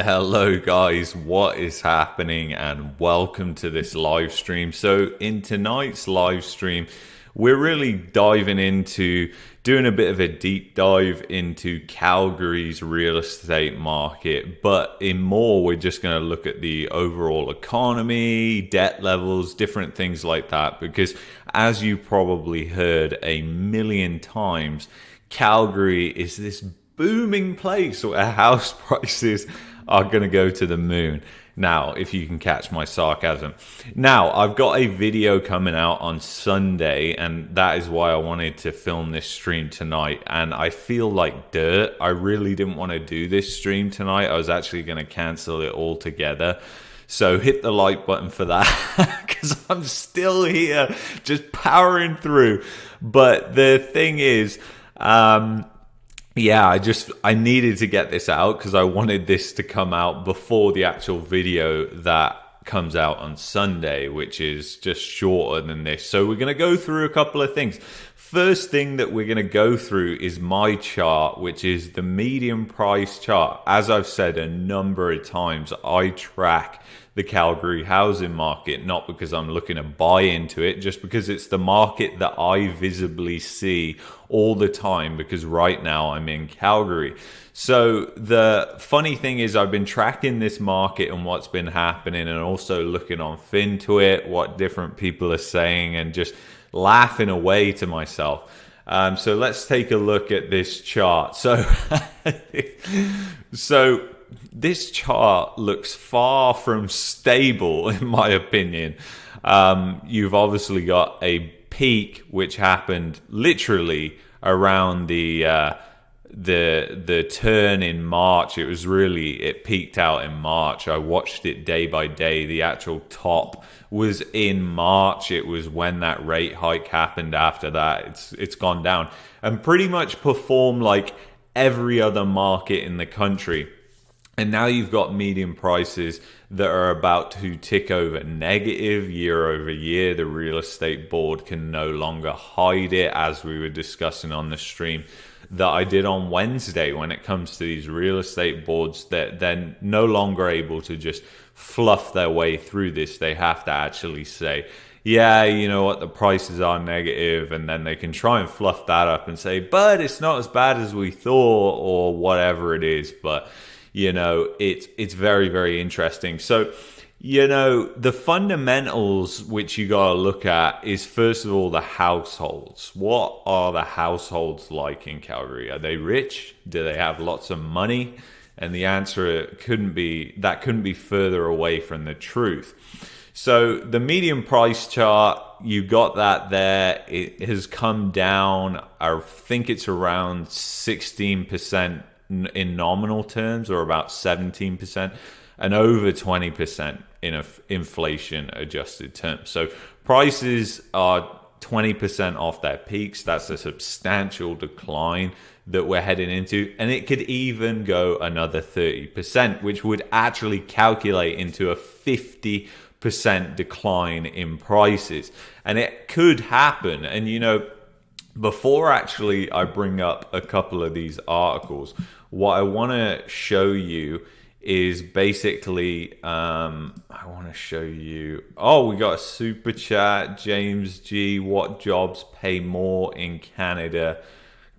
Hello guys, what is happening and welcome to this live stream. So in tonight's live stream, we're really diving into doing a bit of a deep dive into Calgary's real estate market, but in more, we're just going to look at the overall economy, debt levels, different things like that, because as you probably heard a million times, Calgary is this booming place where house prices are going to go to the moon. Now, if you can catch my sarcasm. Now, I've got a video coming out on Sunday, and that is why I wanted to film this stream tonight. And I feel like dirt. I really didn't want to do this stream tonight. I was actually going to cancel it altogether. So hit the like button for that, because I'm still here, just powering through. But the thing is, yeah, I needed to get this out because I wanted this to come out before the actual video that comes out on Sunday, which is just shorter than this. So we're going to go through a couple of things. First thing that we're going to go through is my chart, which is the median price chart. As I've said a number of times, I track the Calgary housing market, not because I'm looking to buy into it, just because it's the market that I visibly see all the time, because right now I'm in Calgary. So the funny thing is I've been tracking this market and what's been happening, and also looking on Fintuit, what different people are saying, and just laughing away to myself. So let's take a look at this chart. So this chart looks far from stable, in my opinion. You've obviously got a peak which happened literally around the turn in March. It peaked out in March. I watched it day by day. The actual top was in March. It was when that rate hike happened. After that, it's gone down and pretty much performed like every other market in the country. And now you've got median prices that are about to tick over negative year over year. The real estate board can no longer hide it, as we were discussing on the stream that I did on Wednesday. When it comes to these real estate boards, that they're no longer able to just fluff their way through this. They have to actually say, yeah, you know what, the prices are negative, and then they can try and fluff that up and say, but it's not as bad as we thought, or whatever it is. But you know, it's very, very interesting. So, you know, the fundamentals which you got to look at is, first of all, the households. What are the households like in Calgary? Are they rich? Do they have lots of money? And the answer couldn't be further away from the truth. So the median price chart, you got that there. It has come down. I think it's around 16% in nominal terms, or about 17%, and over 20% in inflation adjusted terms. So prices are 20% off their peaks. That's a substantial decline that we're heading into, and it could even go another 30%, which would actually calculate into a 50% decline in prices. And it could happen. And you know, before actually I bring up a couple of these articles, what I want to show you is basically, I want to show you, we got a super chat, James G, what jobs pay more in Canada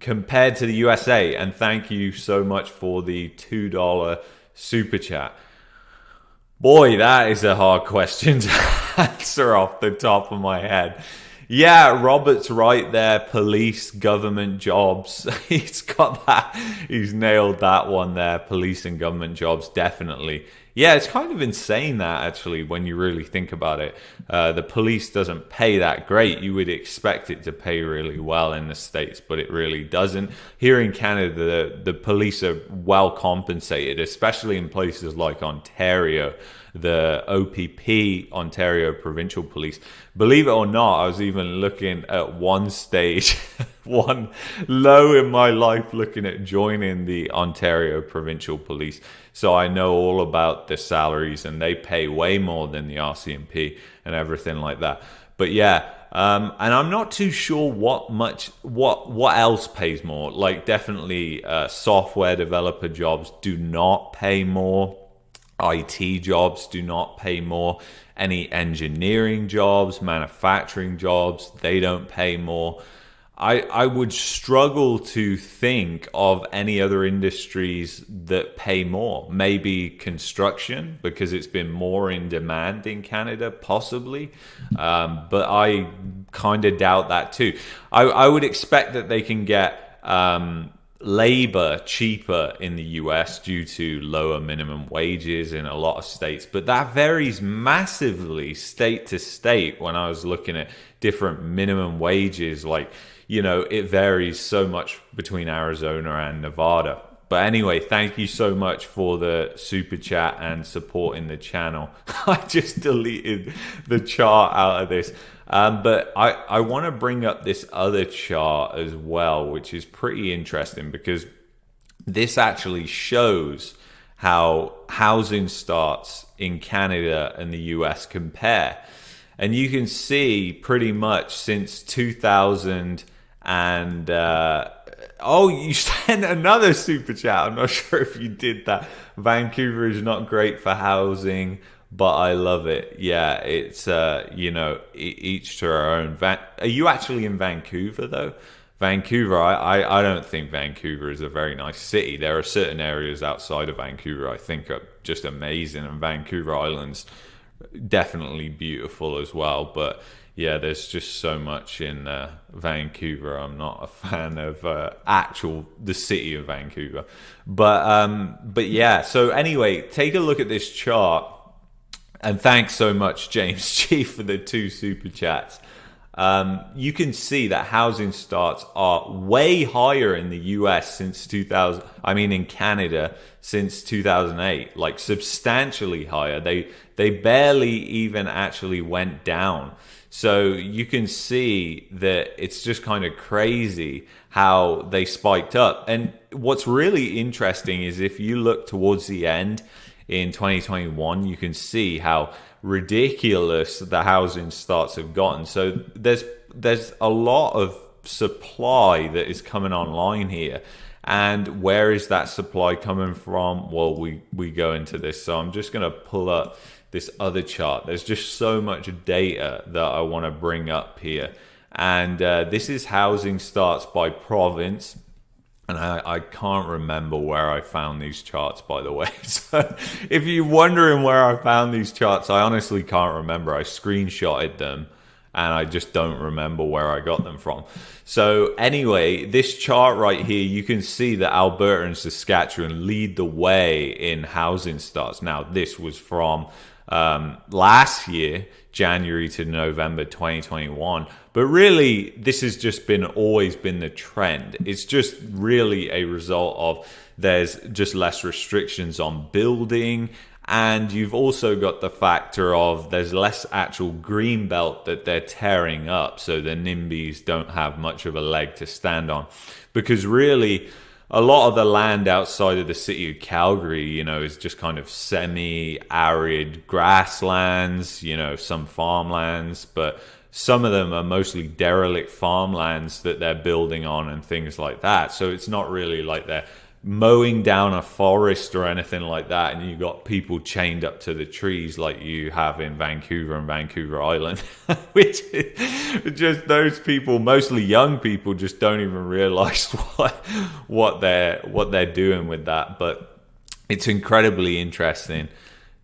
compared to the USA? And thank you so much for the $2 super chat. Boy, that is a hard question to answer off the top of my head. Yeah, Robert's right there. Police, government jobs. He's got that. He's nailed that one there. Police and government jobs, definitely. Yeah, it's kind of insane that, actually, when you really think about it. The police doesn't pay that great. You would expect it to pay really well in the States, but it really doesn't. Here in Canada, the police are well compensated, especially in places like Ontario. The OPP, Ontario Provincial Police. Believe it or not, I was even looking at one stage, one low in my life, looking at joining the Ontario Provincial Police. So I know all about the salaries, and they pay way more than the RCMP and everything like that. But yeah, and I'm not too sure what else pays more. Like, definitely software developer jobs do not pay more. IT jobs do not pay more. Any engineering jobs, manufacturing jobs, they don't pay more. I would struggle to think of any other industries that pay more. Maybe construction, because it's been more in demand in Canada, possibly. But I kind of doubt that too. I would expect that they can get labor cheaper in the US due to lower minimum wages in a lot of states, but that varies massively state to state. When I was looking at different minimum wages, like, it varies so much between Arizona and Nevada. But anyway, thank you so much for the super chat and supporting the channel. I just deleted the chart out of this. But I want to bring up this other chart as well, which is pretty interesting because this actually shows how housing starts in Canada and the US compare. And you can see pretty much since 2000 and you sent another super chat. I'm not sure if you did that. Vancouver is not great for housing, but I love it. Yeah, it's each to our own. Are you actually in Vancouver though? Vancouver, I don't think Vancouver is a very nice city. There are certain areas outside of Vancouver I think are just amazing, and Vancouver Island's definitely beautiful as well. But yeah, there's just so much in Vancouver. I'm not a fan of the city of Vancouver. But yeah, so anyway, take a look at this chart. And thanks so much, James G, for the 2 super chats. You can see that housing starts are way higher in the US since 2000. In Canada since 2008, like substantially higher. They barely even actually went down. So you can see that it's just kind of crazy how they spiked up. And what's really interesting is if you look towards the end in 2021, you can see how ridiculous the housing starts have gotten. So there's a lot of supply that is coming online here. And where is that supply coming from? Well, we go into this. So I'm just going to pull up this other chart. There's just so much data that I want to bring up here. And this is housing starts by province. And I can't remember where I found these charts, by the way. So if you're wondering where I found these charts, I honestly can't remember. I screenshotted them and I just don't remember where I got them from. So anyway, this chart right here, you can see that Alberta and Saskatchewan lead the way in housing starts. Now, this was from last year, January to November 2021. But really, this has just always been the trend. It's just really a result of there's just less restrictions on building. And you've also got the factor of there's less actual green belt that they're tearing up. So the NIMBYs don't have much of a leg to stand on. Because really, a lot of the land outside of the city of Calgary, is just kind of semi-arid grasslands, some farmlands, but some of them are mostly derelict farmlands that they're building on and things like that. So it's not really like they're mowing down a forest or anything like that, and you got people chained up to the trees like you have in Vancouver and Vancouver Island, which is just those people, mostly young people, just don't even realize what they're doing with that. But it's incredibly interesting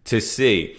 to see.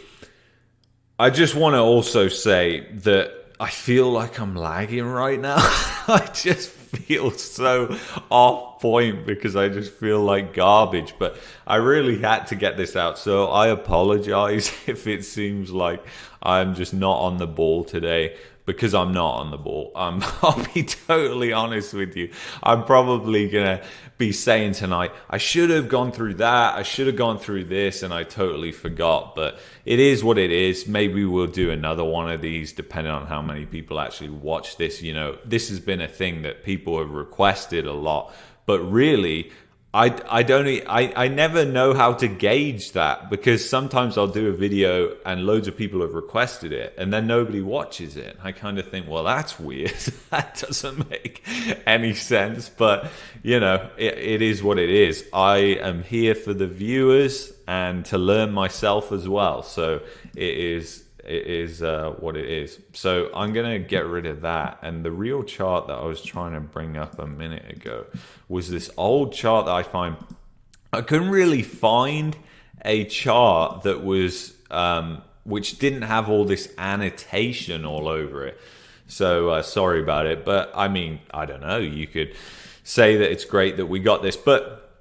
I just want to also say that I feel like I'm lagging right now. I just feel so off point because I just feel like garbage. But I really had to get this out. So I apologize if it seems like I'm just not on the ball today, because I'm not on the ball. I'll be totally honest with you. I'm probably going to be saying tonight, I should have gone through that. I should have gone through this, and I totally forgot. But it is what it is. Maybe we'll do another one of these depending on how many people actually watch this. This has been a thing that people have requested a lot. But really, I never know how to gauge that, because sometimes I'll do a video and loads of people have requested it and then nobody watches it. I kind of think, well, that's weird. That doesn't make any sense, but it is what it is. I am here for the viewers and to learn myself as well. So it is what it is. So I'm going to get rid of that. And the real chart that I was trying to bring up a minute ago was this old chart that I couldn't really find a chart that was which didn't have all this annotation all over it. So sorry about it. But I mean, I don't know. You could say that it's great that we got this. But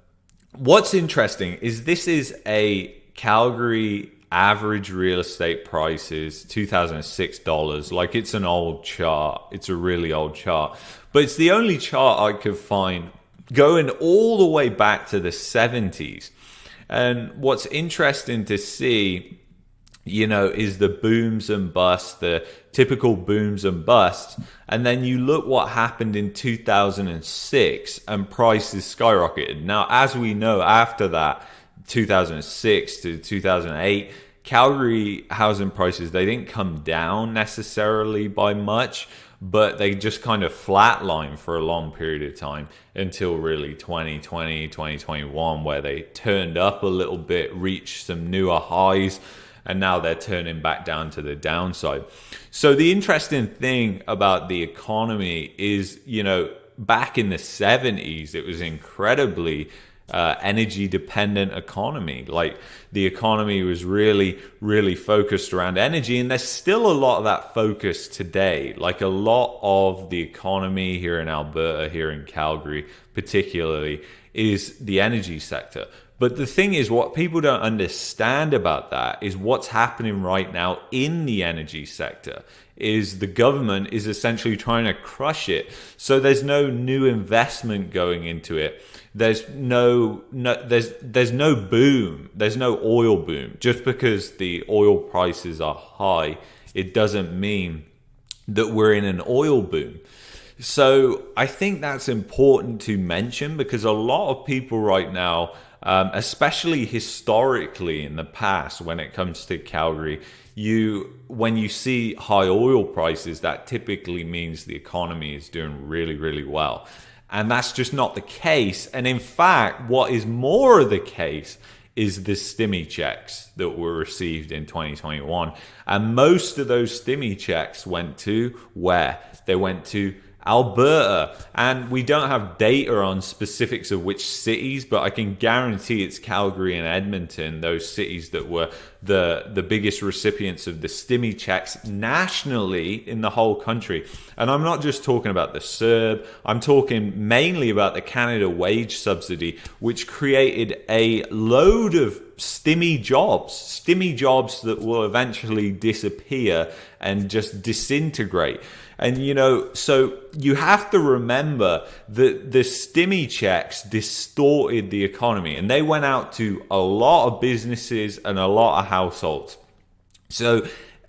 what's interesting is this is a Calgary average real estate prices, $2,006. Like, it's an old chart. It's a really old chart. But it's the only chart I could find going all the way back to the 70s. And what's interesting to see, is the booms and busts, the typical booms and busts. And then you look what happened in 2006 and prices skyrocketed. Now, as we know, after that, 2006 to 2008, Calgary housing prices, they didn't come down necessarily by much, but they just kind of flatlined for a long period of time until really 2020, 2021, where they turned up a little bit, reached some newer highs, and now they're turning back down to the downside. So the interesting thing about the economy is, back in the 70s, it was incredibly energy dependent economy. Like, the economy was really, really focused around energy, and there's still a lot of that focus today. Like, a lot of the economy here in Alberta, here in Calgary particularly, is the energy sector. But the thing is, what people don't understand about that is what's happening right now in the energy sector is the government is essentially trying to crush it. So there's no new investment going into it. There's no boom. There's no oil boom. Just because the oil prices are high, it doesn't mean that we're in an oil boom. So I think that's important to mention, because a lot of people right now, especially historically in the past, when it comes to Calgary, when you see high oil prices, that typically means the economy is doing really, really well. And that's just not the case. And in fact, what is more the case is the Stimmy checks that were received in 2021. And most of those Stimmy checks went to where? They went to Alberta. And we don't have data on specifics of which cities, but I can guarantee it's Calgary and Edmonton, those cities that were the biggest recipients of the Stimmy checks nationally in the whole country. And I'm not just talking about the CERB, I'm talking mainly about the Canada Wage Subsidy, which created a load of Stimmy jobs that will eventually disappear and just disintegrate. And, so you have to remember that the Stimmy checks distorted the economy, and they went out to a lot of businesses and a lot of households. So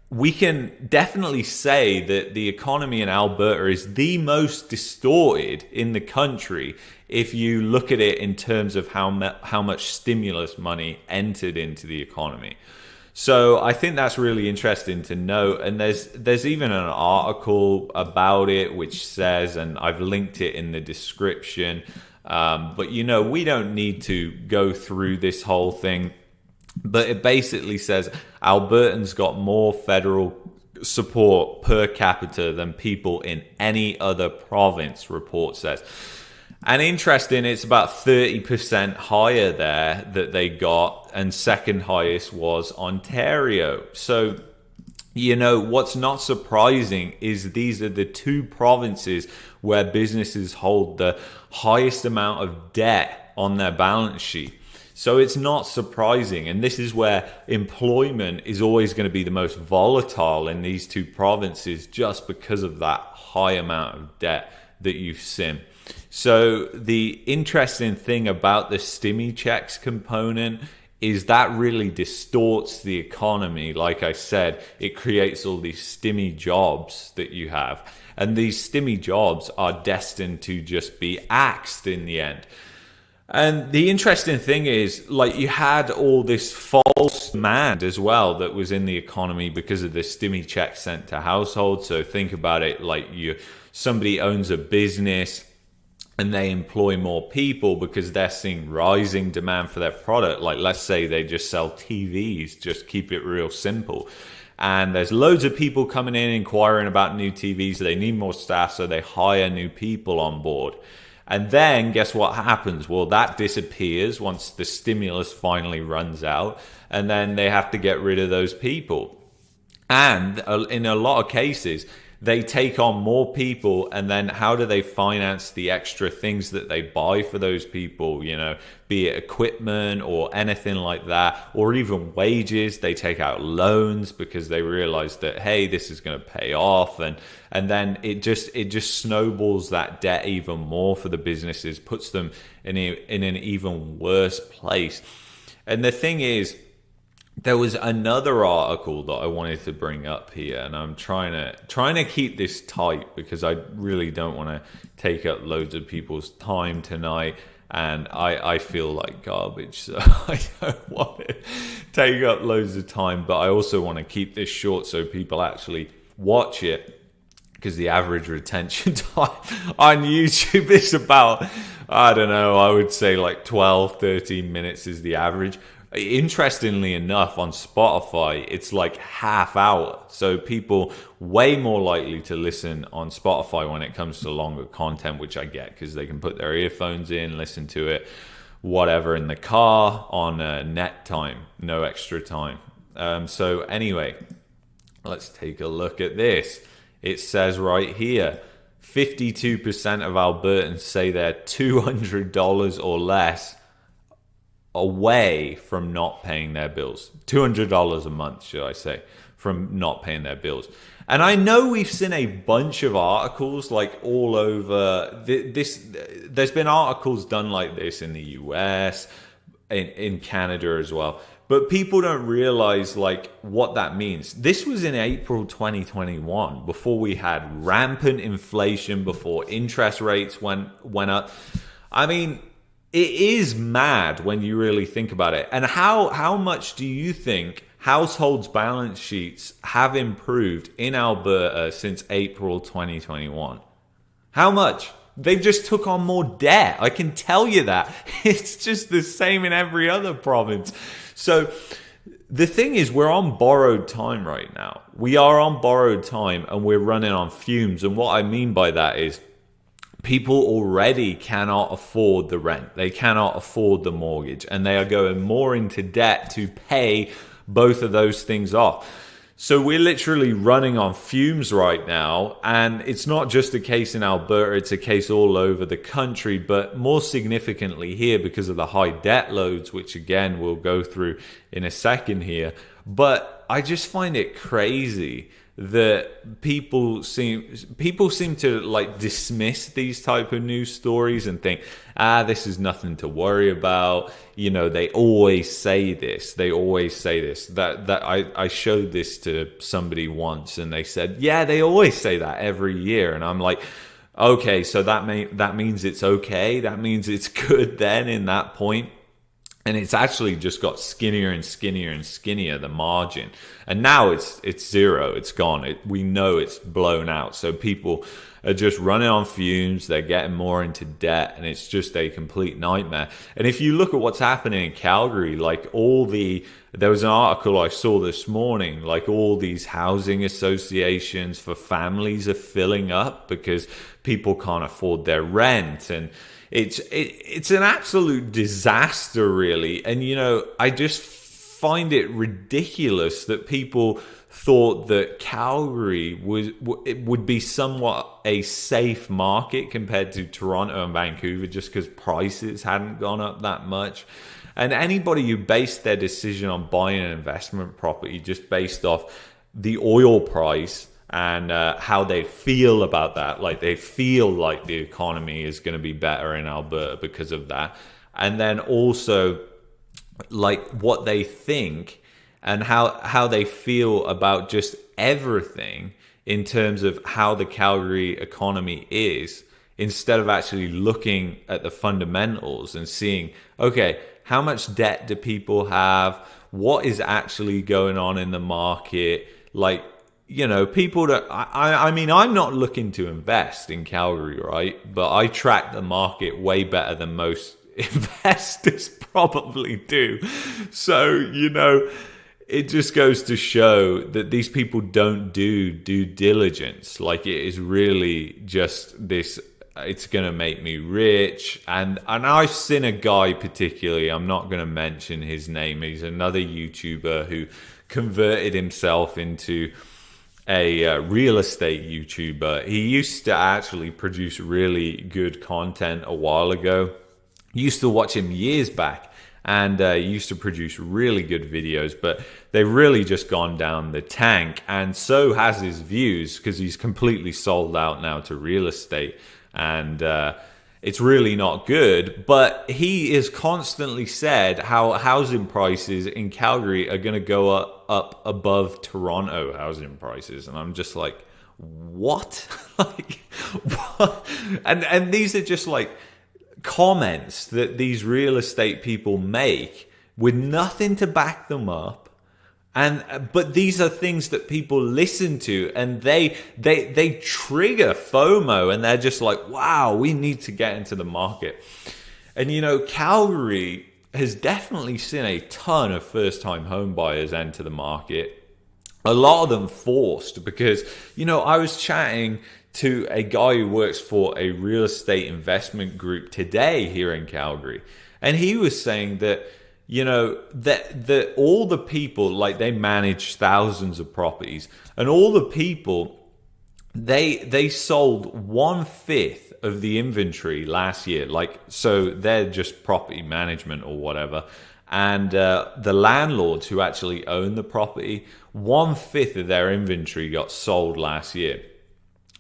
we can definitely say that the economy in Alberta is the most distorted in the country if you look at it in terms of how much stimulus money entered into the economy. So I think that's really interesting to note. And there's even an article about it which says, and I've linked it in the description, but we don't need to go through this whole thing. But it basically says Albertans got more federal support per capita than people in any other province, report says. And interesting, it's about 30% higher there that they got, and second highest was Ontario. So, what's not surprising is these are the two provinces where businesses hold the highest amount of debt on their balance sheet. So it's not surprising. And this is where employment is always going to be the most volatile in these two provinces, just because of that high amount of debt that you've seen. So the interesting thing about the Stimmy checks component is that really distorts the economy. Like I said, it creates all these Stimmy jobs that you have. And these Stimmy jobs are destined to just be axed in the end. And the interesting thing is, like, you had all this false demand as well that was in the economy because of the stimmy check sent to households. So think about it like somebody owns a business and they employ more people because they're seeing rising demand for their product. Like, let's say they just sell TVs, just keep it real simple. And there's loads of people coming in inquiring about new TVs. They need more staff, so they hire new people on board. And then guess what happens? Well, that disappears once the stimulus finally runs out, and then they have to get rid of those people. And in a lot of cases, they take on more people, and then how do they finance the extra things that they buy for those people? You know, be it equipment or anything like that, or even wages. They take out loans because they realize that, hey, this is going to pay off, and then it just snowballs that debt even more for the businesses, puts them in an even worse place. And the thing is, there was another article that I wanted to bring up here, and I'm trying to keep this tight because I really don't want to take up loads of people's time tonight, and I feel like garbage, so I don't want to take up loads of time, but I also want to keep this short so people actually watch it, because the average retention time on YouTube is about, I don't know, I would say like 12, 13 minutes is the average. Interestingly enough, on Spotify, it's like half hour. So people way more likely to listen on Spotify when it comes to longer content, which I get because they can put their earphones in, listen to it, whatever, in the car on net time, no extra time. So anyway, let's take a look at this. It says right here, 52% of Albertans say they're $200 or less away from not paying their bills. $200 a month, should I say, from not paying their bills. And I know we've seen a bunch of articles like all over this. There's been articles done like this in the US, in Canada as well. But people don't realize like what that means. This was in April 2021, before we had rampant inflation, before interest rates went up. I mean, it is mad when you really think about it. And how much do you think households' balance sheets have improved in Alberta since April 2021? How much? They've just took on more debt. I can tell you that. It's just the same in every other province. So the thing is, we're on borrowed time right now. We are on borrowed time and we're running on fumes. And what I mean by that is, people already cannot afford the rent. They cannot afford the mortgage, and they are going more into debt to pay both of those things off. So we're literally running on fumes right now, and it's not just a case in Alberta, it's a case all over the country, but more significantly here because of the high debt loads, which again we'll go through in a second here. But I just find it crazy that people seem to like dismiss these type of news stories and think, this is nothing to worry about. You know, they always say this. That I showed this to somebody once, and they said, yeah, they always say that every year. And I'm like, okay, so that means it's okay. That means it's good then in that point. And it's actually just got skinnier and skinnier and skinnier, the margin. And now it's zero. It's gone. We know it's blown out. So people are just running on fumes. They're getting more into debt, and it's just a complete nightmare. And if you look at what's happening in Calgary, like there was an article I saw this morning, like all these housing associations for families are filling up because people can't afford their rent. And it's an absolute disaster, really. And, you know, I just find it ridiculous that people thought that Calgary would be somewhat a safe market compared to Toronto and Vancouver, just because prices hadn't gone up that much. And anybody who based their decision on buying an investment property just based off the oil price and how they feel about that, like they feel like the economy is going to be better in Alberta because of that. And then also like what they think and how they feel about just everything in terms of how the Calgary economy is. instead of actually looking at the fundamentals and seeing, okay, how much debt do people have? What is actually going on in the market? Like, you know, people that, I mean, I'm not looking to invest in Calgary, right? But I track the market way better than most investors probably do. So, you know, it just goes to show that these people don't do due diligence. Like, it is really just this, it's going to make me rich. And I've seen a guy particularly, I'm not going to mention his name. He's another YouTuber who converted himself into a real estate YouTuber. He used to actually produce really good content a while ago. Used to watch him years back, and used to produce really good videos, but they've really just gone down the tank, and so has his views, because he's completely sold out now to real estate, and it's really not good. But he has constantly said how housing prices in Calgary are going to go up above Toronto housing prices, and I'm just like, what? Like, what? And these are just like comments that these real estate people make with nothing to back them up. But these are things that people listen to, and they trigger FOMO, and they're just like, wow, we need to get into the market. And you know, Calgary has definitely seen a ton of first-time home buyers enter the market. A lot of them forced, because, you know, I was chatting to a guy who works for a real estate investment group today here in Calgary, and he was saying that, you know, that all the people, like, they manage thousands of properties, and all the people, they sold 1/5 of the inventory last year. Like, so they're just property management or whatever. And the landlords who actually own the property, 1/5 of their inventory got sold last year.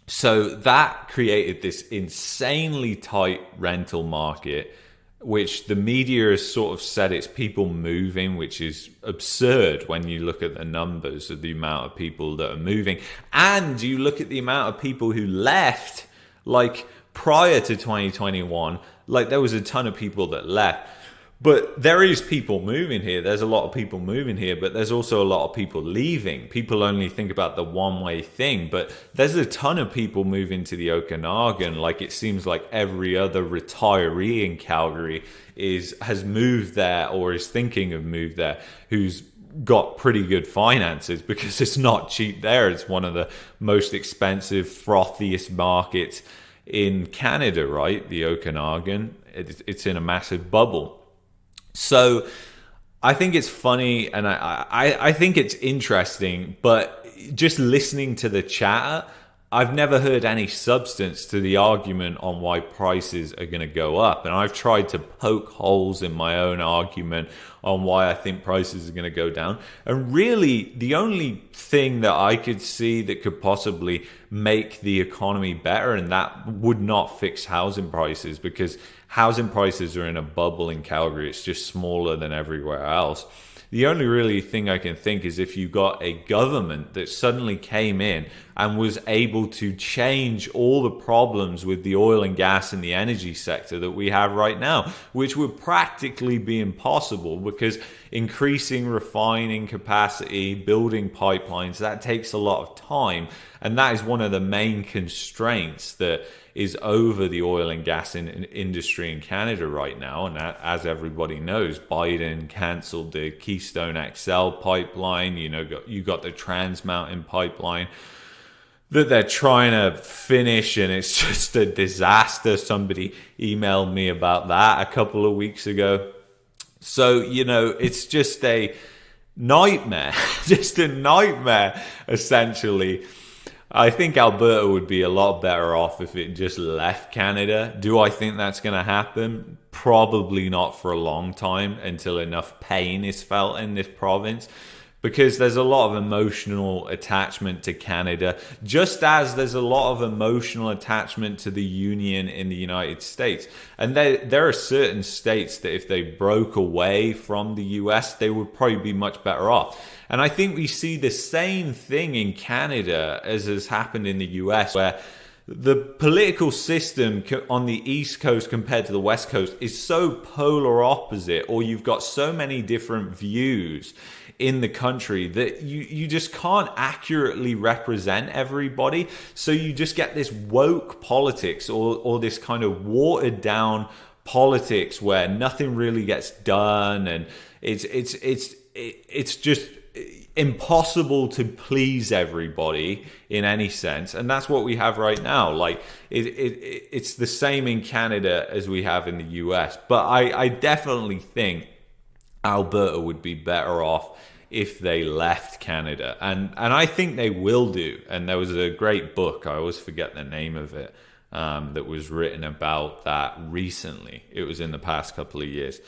So that created this insanely tight rental market, which the media has sort of said it's people moving, which is absurd when you look at the numbers of the amount of people that are moving. And you look at the amount of people who left, like, prior to 2021, like, there was a ton of people that left. But there is people moving here. There's a lot of people moving here, but there's also a lot of people leaving. People only think about the one-way thing, but there's a ton of people moving to the Okanagan. Like, it seems like every other retiree in Calgary has moved there or is thinking of moved there, who's got pretty good finances, because it's not cheap there. It's one of the most expensive, frothiest markets in Canada, right? The Okanagan. It's in a massive bubble. So I think it's funny, and I think it's interesting, but just listening to the chatter, I've never heard any substance to the argument on why prices are going to go up. And I've tried to poke holes in my own argument on why I think prices are going to go down. And really, the only thing that I could see that could possibly make the economy better, and that would not fix housing prices, because housing prices are in a bubble in Calgary. It's just smaller than everywhere else. The only really thing I can think is if you got a government that suddenly came in and was able to change all the problems with the oil and gas and the energy sector that we have right now, which would practically be impossible, because increasing refining capacity, building pipelines, that takes a lot of time. And that is one of the main constraints that is over the oil and gas industry in Canada right now. And as everybody knows, Biden cancelled the Keystone XL pipeline. You got the Trans Mountain pipeline that they're trying to finish, and it's just a disaster. Somebody emailed me about that a couple of weeks ago. So, it's just a nightmare, just a nightmare, essentially. I think Alberta would be a lot better off if it just left Canada. Do I think that's going to happen? Probably not for a long time, until enough pain is felt in this province, because there's a lot of emotional attachment to Canada, just as there's a lot of emotional attachment to the Union in the United States. And there are certain states that if they broke away from the US, they would probably be much better off. And I think we see the same thing in Canada as has happened in the US, where the political system on the East Coast compared to the West Coast is so polar opposite, or you've got so many different views in the country that you just can't accurately represent everybody. So you just get this woke politics, or this kind of watered down politics where nothing really gets done, and it's just impossible to please everybody in any sense. And that's what we have right now. Like it's the same in Canada as we have in the US, but I definitely think Alberta would be better off if they left Canada, and I think they will do. And there was a great book, I always forget the name of it, that was written about that recently. It was in the past couple of years,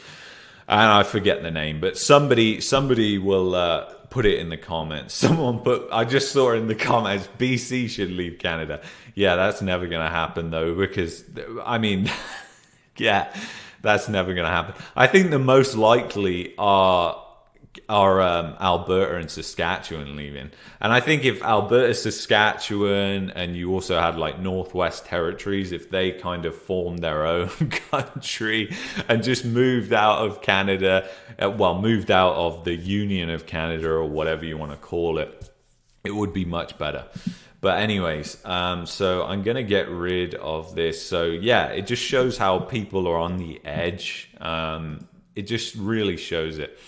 and I forget the name, but somebody will put it in the comments. Someone put, I just saw in the comments, BC should leave Canada. Yeah, that's never going to happen though, because I mean, yeah, that's never going to happen. I think the most likely are Alberta and Saskatchewan leaving. And I think if Alberta, Saskatchewan, and you also had like Northwest Territories, if they kind of formed their own country and just moved out of Canada, moved out of the Union of Canada, or whatever you want to call it, it would be much better. But anyways, so I'm going to get rid of this. So yeah, it just shows how people are on the edge. It just really shows it.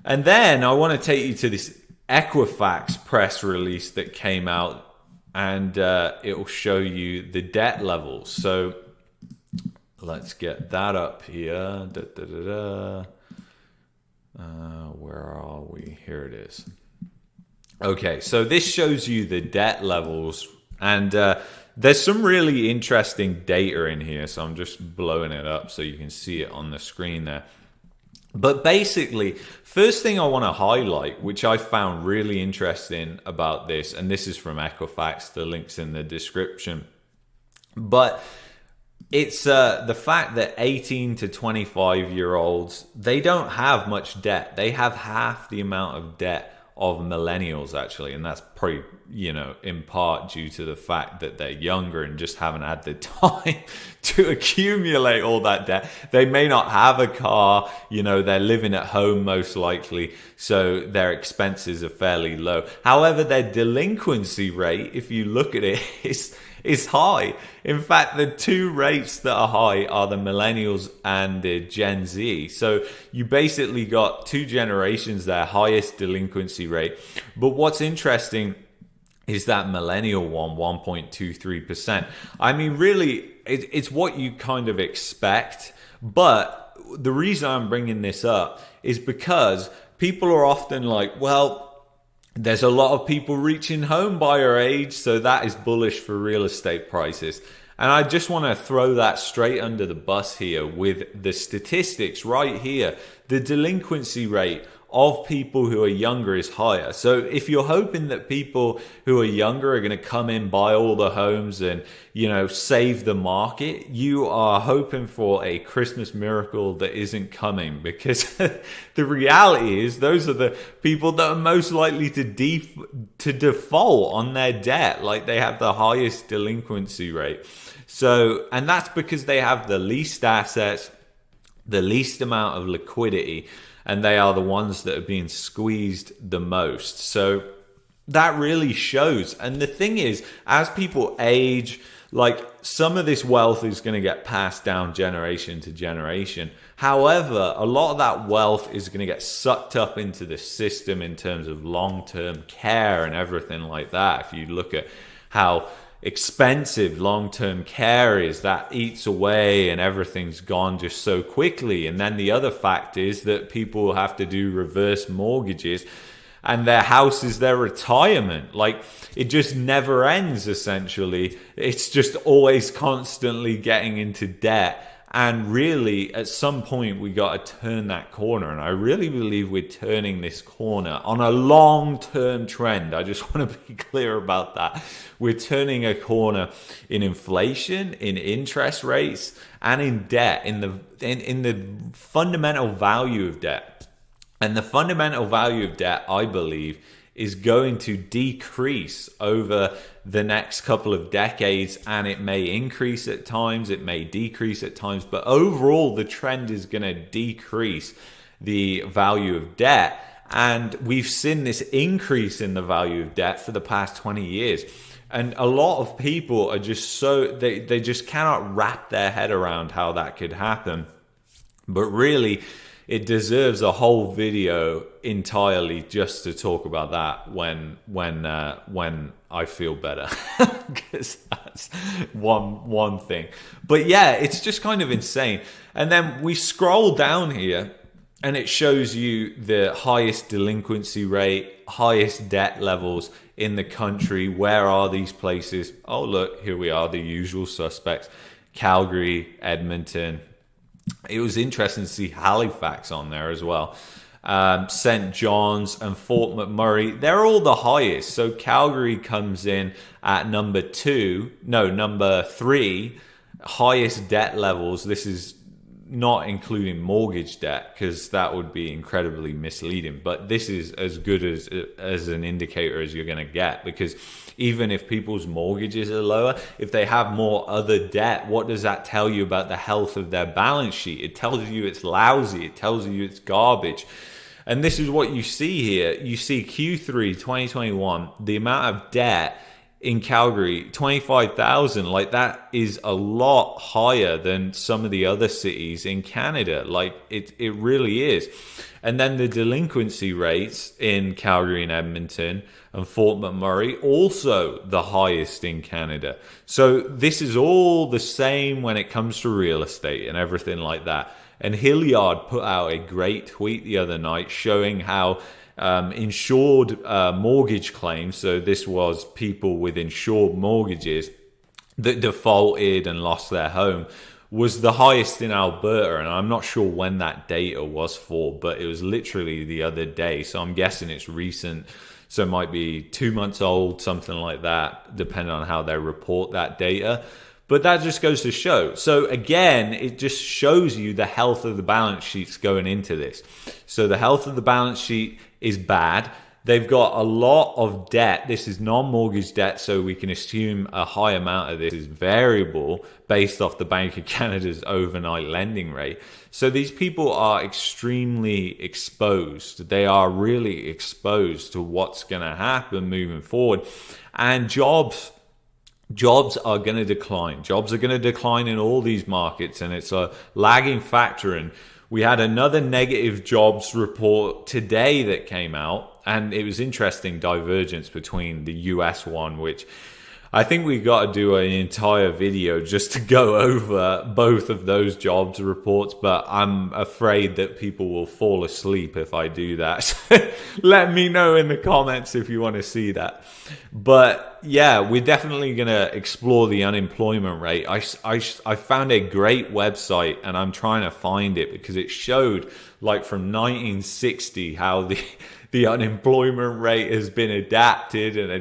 And then I want to take you to this Equifax press release that came out, and it will show you the debt levels. So let's get that up here. Where are we? Here it is. Okay, so this shows you the debt levels, and there's some really interesting data in here. So I'm just blowing it up so you can see it on the screen there. But basically, first thing I want to highlight, which I found really interesting about this, and this is from Equifax, the link's in the description, but it's the fact that 18 to 25-year-olds, they don't have much debt. They have half the amount of debt of millennials, actually, and that's probably, in part due to the fact that they're younger and just haven't had the time to accumulate all that debt. They may not have a car, they're living at home most likely, so their expenses are fairly low. However, their delinquency rate, if you look at it, is high. In fact, the two rates that are high are the millennials and the Gen Z. So you basically got two generations there, highest delinquency rate. But what's interesting is that millennial one, 1.23%. I mean, really, it's what you kind of expect. But the reason I'm bringing this up is because people are often like, well, there's a lot of people reaching home buyer age, so that is bullish for real estate prices. And I just want to throw that straight under the bus here with the statistics right here. The delinquency rate of people who are younger is higher. So if you're hoping that people who are younger are going to come in, buy all the homes and, save the market, you are hoping for a Christmas miracle that isn't coming, because the reality is those are the people that are most likely to default on their debt. Like, they have the highest delinquency rate. So, and that's because they have the least assets, the least amount of liquidity, and they are the ones that are being squeezed the most. So that really shows. And the thing is, as people age, like, some of this wealth is going to get passed down generation to generation. However, a lot of that wealth is going to get sucked up into the system in terms of long-term care and everything like that. If you look at how expensive long-term care is, that eats away and everything's gone just so quickly. And then the other fact is that people have to do reverse mortgages, and their house is their retirement. Like, it just never ends, essentially. It's just always constantly getting into debt. And really, at some point, we got to turn that corner. And I really believe we're turning this corner on a long-term trend. I just want to be clear about that. We're turning a corner in inflation, in interest rates, and in debt, in the fundamental value of debt. And the fundamental value of debt, I believe, is going to decrease over the next couple of decades, and it may increase at times, it may decrease at times, but overall the trend is going to decrease the value of debt. And we've seen this increase in the value of debt for the past 20 years. And a lot of people are just they just cannot wrap their head around how that could happen. But really, it deserves a whole video entirely just to talk about that when I feel better, because that's one thing. But yeah, it's just kind of insane. And then we scroll down here, and it shows you the highest delinquency rate, highest debt levels in the country. Where are these places? Oh, look, here we are, the usual suspects. Calgary, Edmonton. It was interesting to see Halifax on there as well. St. John's and Fort McMurray, they're all the highest. So Calgary comes in at number 3, highest debt levels. This is not including mortgage debt, because that would be incredibly misleading. But this is as good as an indicator as you're going to get, because even if people's mortgages are lower, if they have more other debt, what does that tell you about the health of their balance sheet? It tells you it's lousy. It tells you it's garbage. And this is what you see here. You see Q3 2021, the amount of debt in Calgary, 25,000. Like, that is a lot higher than some of the other cities in Canada. Like, it really is. And then the delinquency rates in Calgary and Edmonton and Fort McMurray, also the highest in Canada. So this is all the same when it comes to real estate and everything like that. And Hilliard put out a great tweet the other night showing how insured mortgage claims, so this was people with insured mortgages that defaulted and lost their home, was the highest in Alberta. And I'm not sure when that data was for, but it was literally the other day. So I'm guessing it's recent. So it might be 2 months old, something like that, depending on how they report that data. But that just goes to show. So again, it just shows you the health of the balance sheets going into this. So the health of the balance sheet is bad. They've got a lot of debt. This is non-mortgage debt, so we can assume a high amount of this is variable based off the Bank of Canada's overnight lending rate. So these people are extremely exposed. They are really exposed to what's going to happen moving forward. And jobs are going to decline. Jobs are going to decline in all these markets, and it's a lagging factor. And we had another negative jobs report today that came out, and it was interesting divergence between the US one, which I think we got to do an entire video just to go over both of those jobs reports, but I'm afraid that people will fall asleep if I do that. So let me know in the comments if you want to see that. But yeah, we're definitely going to explore the unemployment rate. I found a great website, and I'm trying to find it because it showed, like, from 1960 how the unemployment rate has been adapted and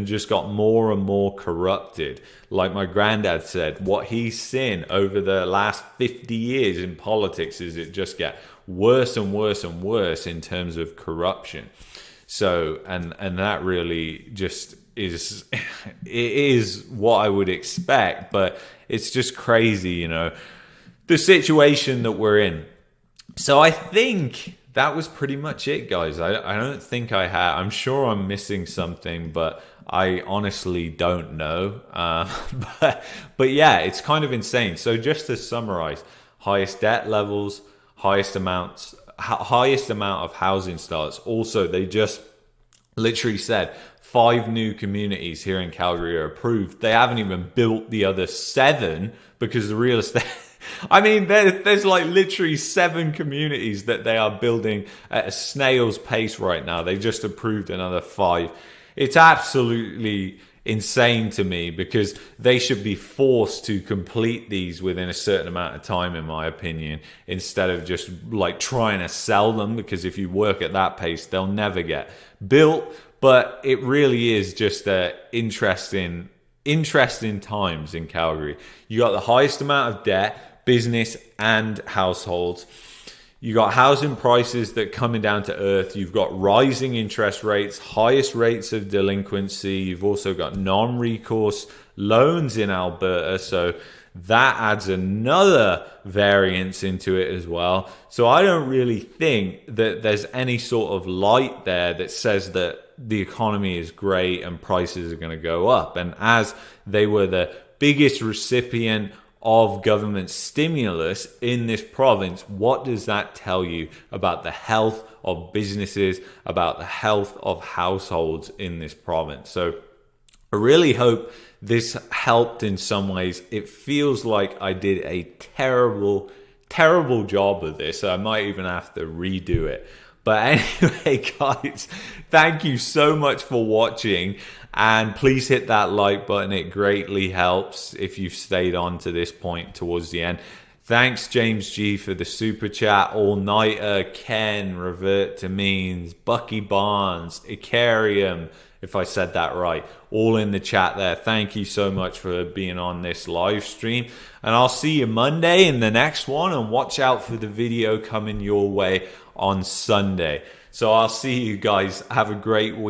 just got more and more corrupted. Like my granddad said, what he's seen over the last 50 years in politics is it just get worse and worse and worse in terms of corruption. So, and that really just is, it is what I would expect, but it's just crazy, you know, the situation that we're in. So I think that was pretty much it, guys. I don't think I had. I'm sure I'm missing something, but I honestly don't know. But yeah, it's kind of insane. So just to summarize, highest debt levels, highest amount of housing starts. Also, they just literally said 5 new communities here in Calgary are approved. They haven't even built the other 7 because the real estate... I mean, there's like literally 7 communities that they are building at a snail's pace right now. They just approved another 5. It's absolutely insane to me because they should be forced to complete these within a certain amount of time, in my opinion, instead of just like trying to sell them, because if you work at that pace, they'll never get built. But it really is just interesting times in Calgary. You got the highest amount of debt, business and households. You got housing prices that coming down to earth. You've got rising interest rates, highest rates of delinquency. You've also got non-recourse loans in Alberta. So that adds another variance into it as well. So I don't really think that there's any sort of light there that says that the economy is great and prices are going to go up. And as they were the biggest recipient of government stimulus in this province, what does that tell you about the health of businesses, about the health of households in this province? So I really hope this helped in some ways. It feels like I did a terrible job of this. I might even have to redo it. But anyway, guys, thank you so much for watching. And please hit that like button. It greatly helps if you've stayed on to this point towards the end. Thanks, James G, for the super chat. All-nighter, Ken, Revert to Means, Bucky Barnes, Icarium, if I said that right, all in the chat there. Thank you so much for being on this live stream. And I'll see you Monday in the next one. And watch out for the video coming your way on Sunday. So I'll see you guys. Have a great week.